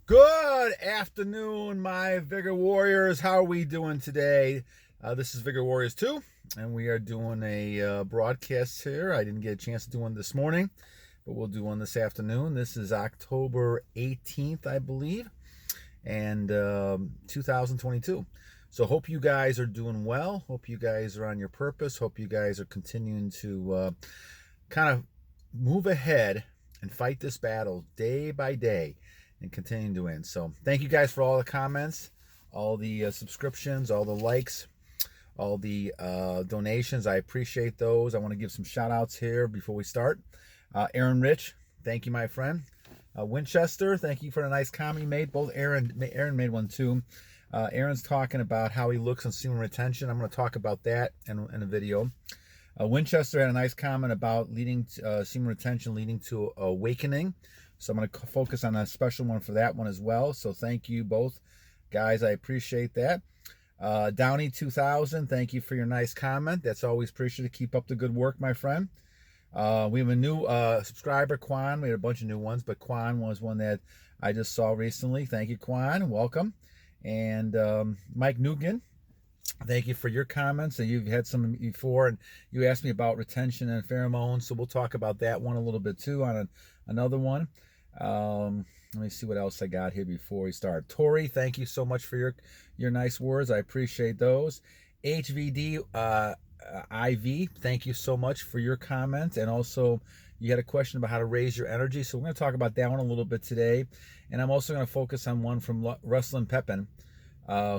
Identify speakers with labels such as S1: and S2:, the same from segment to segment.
S1: Good afternoon, my Vigor Warriors. How are we doing today? This is Vigor Warriors 2, and we are doing a broadcast here. I didn't get a chance to do one this morning, but we'll do one this afternoon. This is October 18th, I believe, and 2022. So hope you guys are doing well. Hope you guys are on your purpose. Hope you guys are continuing to kind of move ahead and fight this battle day by day and continuing to win. So thank you guys for all the comments, all the subscriptions, all the likes, all the donations. I appreciate those. I want to give some shout outs here before we start. Aaron Rich, thank you, my friend. Winchester, thank you for the nice comment you made. Both Aaron made one too. Aaron's talking about how he looks on semen retention. I'm going to talk about that in a video. Winchester had a nice comment about semen retention leading to awakening. So I'm going to focus on a special one for that one as well. So thank you both, guys. I appreciate that. Downey 2000, thank you for your nice comment. That's always appreciated. Keep up the good work, my friend. We have a new subscriber, Quan. We had a bunch of new ones, but Quan was one that I just saw recently. Thank you, Quan. Welcome. And Mike Nugan, thank you for your comments. And you've had some before, and you asked me about retention and pheromones. So we'll talk about that one a little bit too on another one. Let me see what else I got here before we start. Tori, thank you so much for your nice words. I appreciate those. HVD IV, thank you so much for your comment. And also, you had a question about how to raise your energy. So we're going to talk about that one a little bit today. And I'm also going to focus on one from Ruslan Pepin,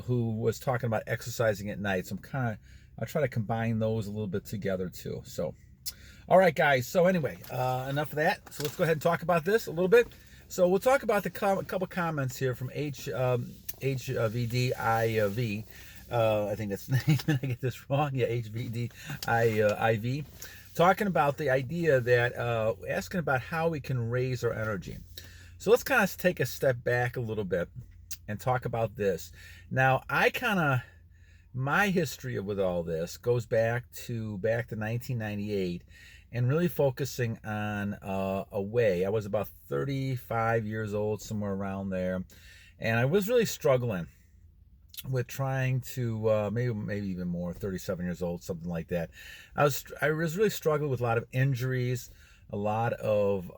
S1: who was talking about exercising at night. So I'll try to combine those a little bit together too. So, all right, guys. So anyway, enough of that. So let's go ahead and talk about this a little bit. So we'll talk about a couple comments here from HVDIV. I think that's the name. Did I get this wrong? Yeah, HVDIV. Talking about the idea that, asking about how we can raise our energy. So let's kind of take a step back a little bit and talk about this. Now, my history with all this goes back to 1998 and really focusing on a way. I was about 35 years old, somewhere around there, and I was really struggling with trying to maybe even more, 37 years old, something like that. I was really struggling with a lot of injuries, a lot of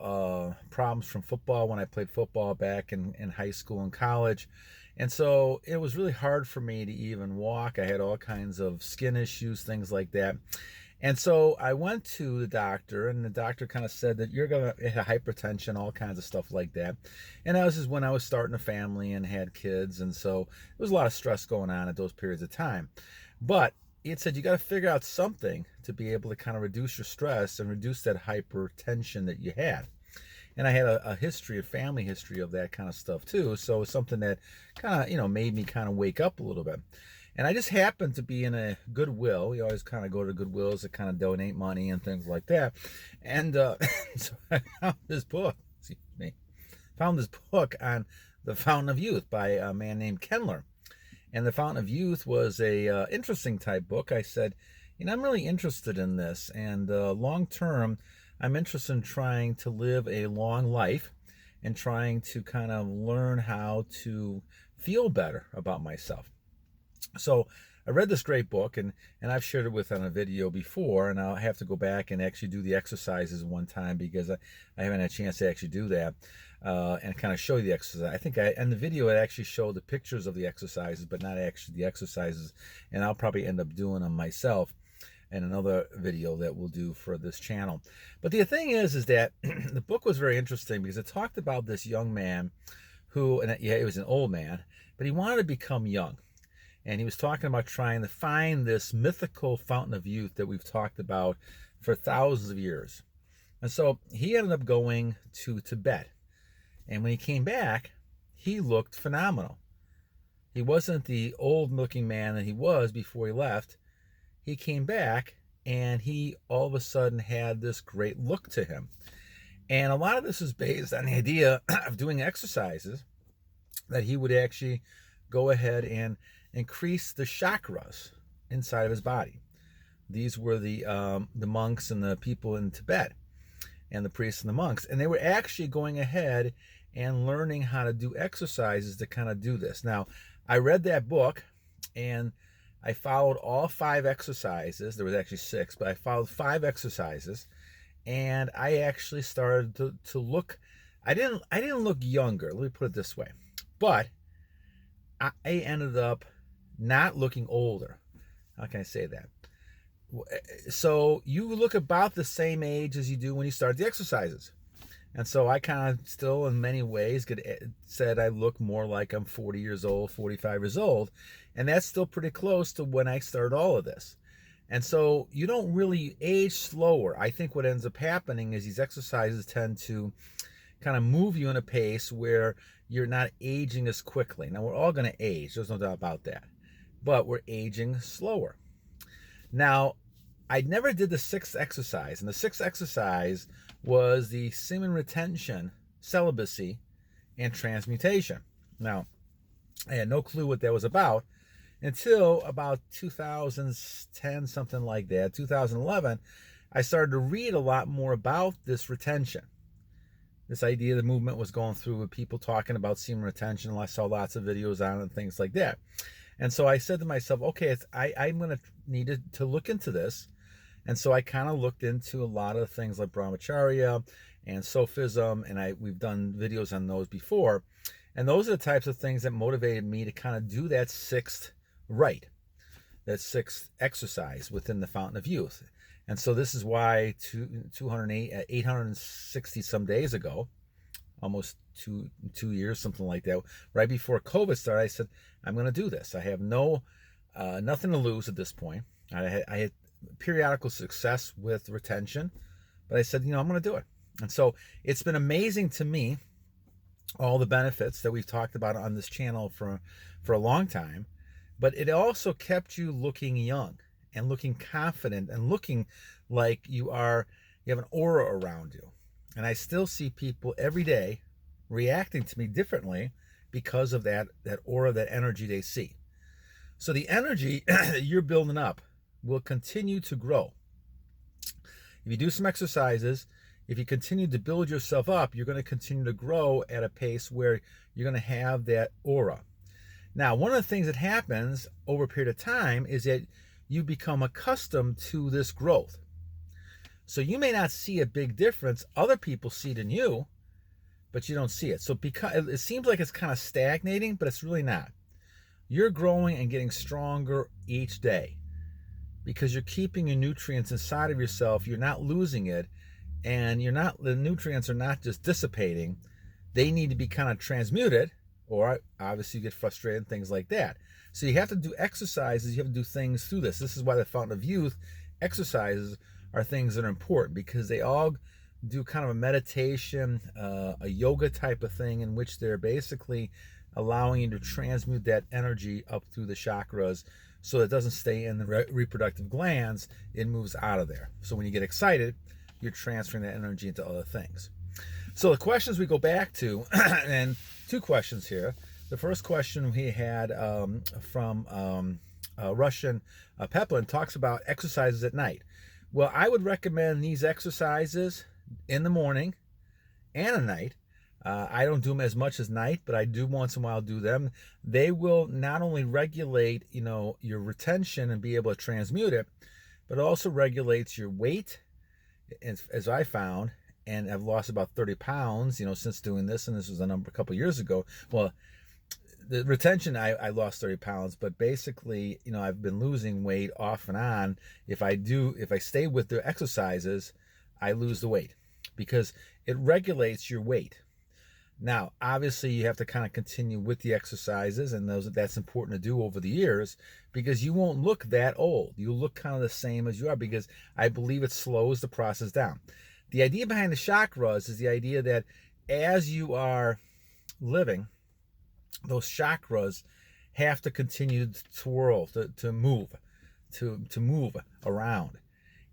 S1: problems from football when I played football back in high school and college. And so it was really hard for me to even walk. I had all kinds of skin issues, things like that. And so I went to the doctor, and the doctor kind of said that you're going to have hypertension, all kinds of stuff like that. And that was just when I was starting a family and had kids. And so there was a lot of stress going on at those periods of time. But it said you got to figure out something to be able to kind of reduce your stress and reduce that hypertension that you had. And I had a family history of that kind of stuff too. So it's something that kind of, made me kind of wake up a little bit. And I just happened to be in a Goodwill. We always kind of go to Goodwills to kind of donate money and things like that. And so I found this book, on The Fountain of Youth by a man named Kendler. And The Fountain of Youth was a interesting type book. I said, I'm really interested in this. And long term, I'm interested in trying to live a long life and trying to kind of learn how to feel better about myself. So I read this great book, and I've shared it on a video before, and I'll have to go back and actually do the exercises one time because I haven't had a chance to actually do that and kind of show you the exercise. I think in the video it actually showed the pictures of the exercises, but not actually the exercises, and I'll probably end up doing them myself in another video that we'll do for this channel. But the thing is that the book was very interesting because it talked about this young man who, and yeah, he was an old man, but he wanted to become young. And he was talking about trying to find this mythical fountain of youth that we've talked about for thousands of years. And so he ended up going to Tibet. And when he came back, he looked phenomenal. He wasn't the old-looking man that he was before he left. He came back, and he all of a sudden had this great look to him. And a lot of this is based on the idea of doing exercises that he would actually go ahead and increase the chakras inside of his body. These were the monks and the people in Tibet, and the priests and the monks, and they were actually going ahead and learning how to do exercises to kind of do this. Now, I read that book and I followed all 5 exercises. There was actually 6, but I followed 5 exercises, and I actually started to look. I didn't look younger. Let me put it this way, but I ended up not looking older. How can I say that? So you look about the same age as you do when you start the exercises. And so I kind of still, in many ways, said I look more like I'm 40 years old, 45 years old. And that's still pretty close to when I started all of this. And so you don't really age slower. I think what ends up happening is these exercises tend to kind of move you in a pace where you're not aging as quickly. Now, we're all going to age. There's no doubt about that. But we're aging slower. Now, I never did the 6th exercise. And the 6th exercise was the semen retention, celibacy, and transmutation. Now, I had no clue what that was about until about 2010, something like that, 2011. I started to read a lot more about this retention. This idea the movement was going through with people talking about semen retention. I saw lots of videos on it and things like that. And so I said to myself, okay, I'm going to need to look into this. And so I kind of looked into a lot of things like brahmacharya and Sufism, and we've done videos on those before. And those are the types of things that motivated me to kind of do that 6th rite, that 6th exercise within the Fountain of Youth. And so this is why 860 some days ago, almost two years, something like that, right before COVID started, I said, I'm going to do this. I have nothing to lose at this point. I had periodical success with retention, but I said, I'm going to do it. And so it's been amazing to me, all the benefits that we've talked about on this channel for a long time, but it also kept you looking young and looking confident and looking like you have an aura around you. And I still see people every day reacting to me differently because of that aura, that energy they see. So the energy that you're building up will continue to grow. If you do some exercises, if you continue to build yourself up, you're going to continue to grow at a pace where you're going to have that aura. Now, one of the things that happens over a period of time is that you become accustomed to this growth. So you may not see a big difference. Other people see it in you, but you don't see it. So because it seems like it's kind of stagnating, but it's really not. You're growing and getting stronger each day, because you're keeping your nutrients inside of yourself. You're not losing it, and the nutrients are not just dissipating. They need to be kind of transmuted, or obviously you get frustrated and things like that. So you have to do exercises. You have to do things through this. This is why the Fountain of Youth exercises are things that are important, because they all do kind of a meditation, a yoga type of thing, in which they're basically allowing you to transmute that energy up through the chakras, so it doesn't stay in the reproductive glands. It moves out of there. So when you get excited, you're transferring that energy into other things. So the questions we go back to, and 2 questions here. The first question we had from Ruslan Pepin talks about exercises at night. Well, I would recommend these exercises in the morning and at night. I don't do them as much as night, but I do once in a while do them. They will not only regulate, your retention and be able to transmute it, but it also regulates your weight, as I found, and I've lost about 30 pounds, since doing this, and this was a couple years ago. Well, the retention, I lost 30 pounds, but basically, I've been losing weight off and on. If I stay with the exercises, I lose the weight, because it regulates your weight. Now, obviously, you have to kind of continue with the exercises, and that's important to do over the years, because you won't look that old. You'll look kind of the same as you are, because I believe it slows the process down. The idea behind the chakras is the idea that as you are living, those chakras have to continue to twirl, to move around.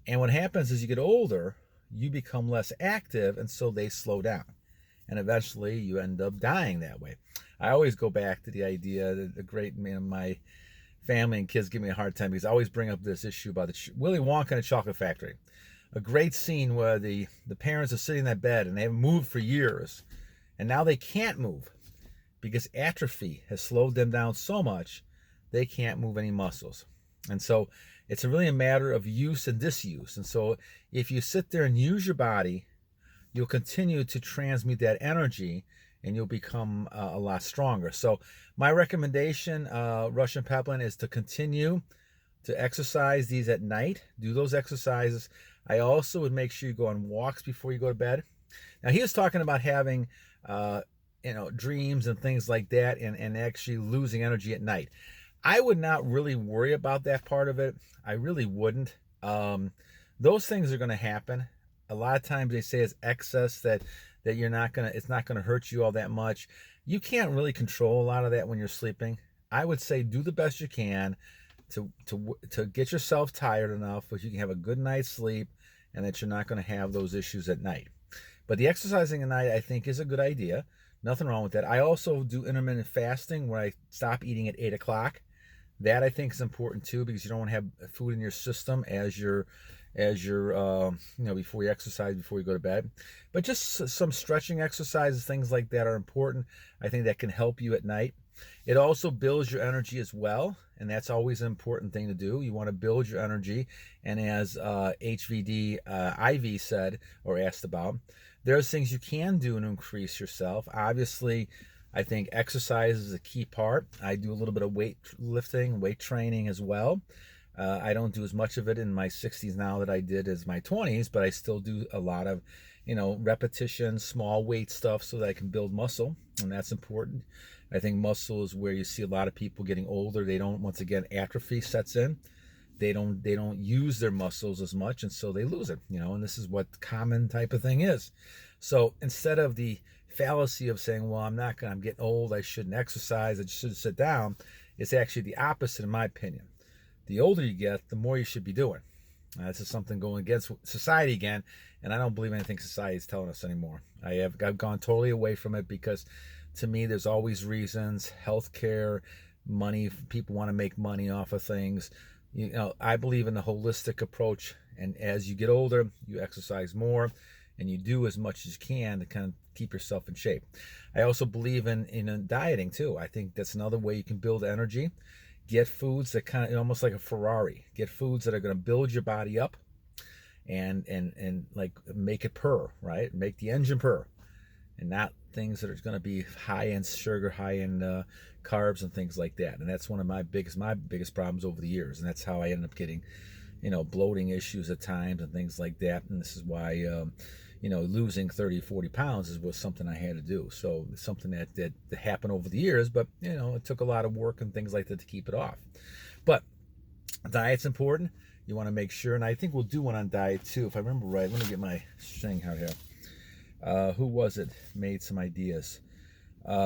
S1: And what happens is you get older, you become less active, and so they slow down. And eventually you end up dying that way. I always go back to the idea that my family and kids give me a hard time, because I always bring up this issue about Willy Wonka and the Chocolate Factory. A great scene where the parents are sitting in that bed and they haven't moved for years. And now they can't move because atrophy has slowed them down so much they can't move any muscles. And so it's really a matter of use and disuse. And so if you sit there and use your body, you'll continue to transmute that energy and you'll become a lot stronger. So my recommendation, Ruslan Pepin, is to continue to exercise these at night. Do those exercises. I also would make sure you go on walks before you go to bed. Now he was talking about having dreams and things like that, and actually losing energy at night. I would not really worry about that part of it. I really wouldn't. Those things are going to happen. A lot of times they say it's excess that it's not gonna hurt you all that much. You can't really control a lot of that when you're sleeping. I would say do the best you can to get yourself tired enough that you can have a good night's sleep and that you're not going to have those issues at night. But the exercising at night, I think, is a good idea. Nothing wrong with that. I also do intermittent fasting where I stop eating at 8 o'clock. That I think is important too, because you don't want to have food in your system as you're before you exercise, before you go to bed. But just some stretching exercises, things like that are important. I think that can help you at night. It also builds your energy as well, and that's always an important thing to do. You want to build your energy, and as HVD IV said or asked about, there's things you can do to increase yourself. Obviously, I think exercise is a key part. I do a little bit of weight lifting, weight training as well. I don't do as much of it in my 60s now that I did as my 20s, but I still do a lot of, repetition, small weight stuff so that I can build muscle, and that's important. I think muscle is where you see a lot of people getting older. They don't, once again, atrophy sets in. They don't use their muscles as much, and so they lose it, and this is what the common type of thing is. So instead of the fallacy of saying, well, I'm getting old, I shouldn't exercise, I should sit down, it's actually the opposite in my opinion. The older you get, the more you should be doing. This is something going against society again, and I don't believe anything society is telling us anymore. I've gone totally away from it because to me there's always reasons, healthcare, money, people want to make money off of things. I believe in the holistic approach, and as you get older, you exercise more and you do as much as you can to kind of keep yourself in shape. I also believe in dieting too. I think that's another way you can build energy. Get foods that kind of almost like a Ferrari. Get foods that are going to build your body up and like make it purr, right? Make the engine purr, and not things that are going to be high in sugar, high in carbs and things like that. And that's one of my biggest problems over the years, and that's how I ended up getting, bloating issues at times and things like that. And this is why losing 30-40 pounds was something I had to do. So it's something that happened over the years, but it took a lot of work and things like that to keep it off. But diet's important. You want to make sure, and I think we'll do one on diet too, if I remember right. Let me get my thing out here. Who was it made some ideas?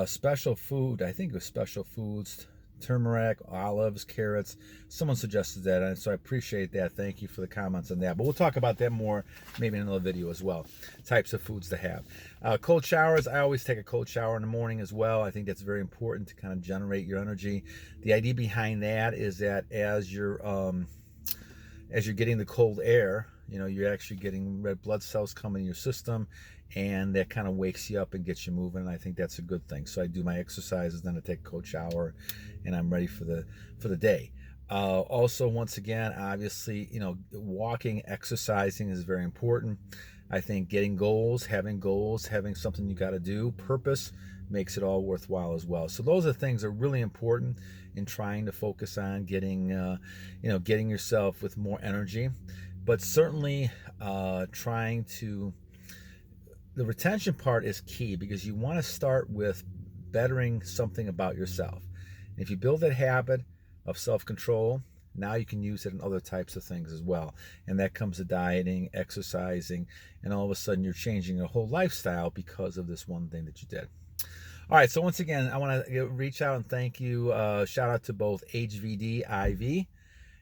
S1: Special food, I think it was Special Foods, turmeric, olives, carrots. Someone suggested that, and so I appreciate that. Thank you for the comments on that. But we'll talk about that more maybe in another video as well. Types of foods to have. Cold showers. I always take a cold shower in the morning as well. I think that's very important to kind of generate your energy. The idea behind that is that as you're getting the cold air, you're actually getting red blood cells coming in your system, and that kind of wakes you up and gets you moving, and I think that's a good thing. So I do my exercises, then I take a cold shower, and I'm ready for the day. Also, once again, obviously, walking, exercising is very important. I think getting goals, having something you got to do, purpose, makes it all worthwhile as well. So those are things that are really important in trying to focus on getting yourself with more energy. But certainly trying to, the retention part is key, because you want to start with bettering something about yourself. And if you build that habit of self-control, now you can use it in other types of things as well. And that comes to dieting, exercising, and all of a sudden you're changing your whole lifestyle because of this one thing that you did. All right, so once again, I want to reach out and thank you. Shout out to both HVD IV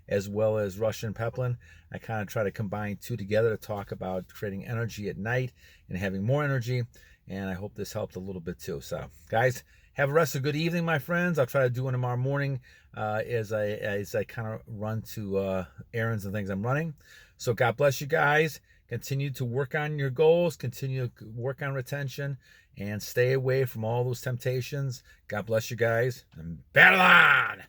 S1: as well as Ruslan Pepin. I kind of try to combine two together to talk about creating energy at night and having more energy, and I hope this helped a little bit too. So guys, have a rest of a good evening, my friends. I'll try to do one tomorrow morning as I kind of run to errands and things I'm running. So God bless you guys. continue to work on your goals, continue to work on retention, and stay away from all those temptations. God bless you guys, and battle on!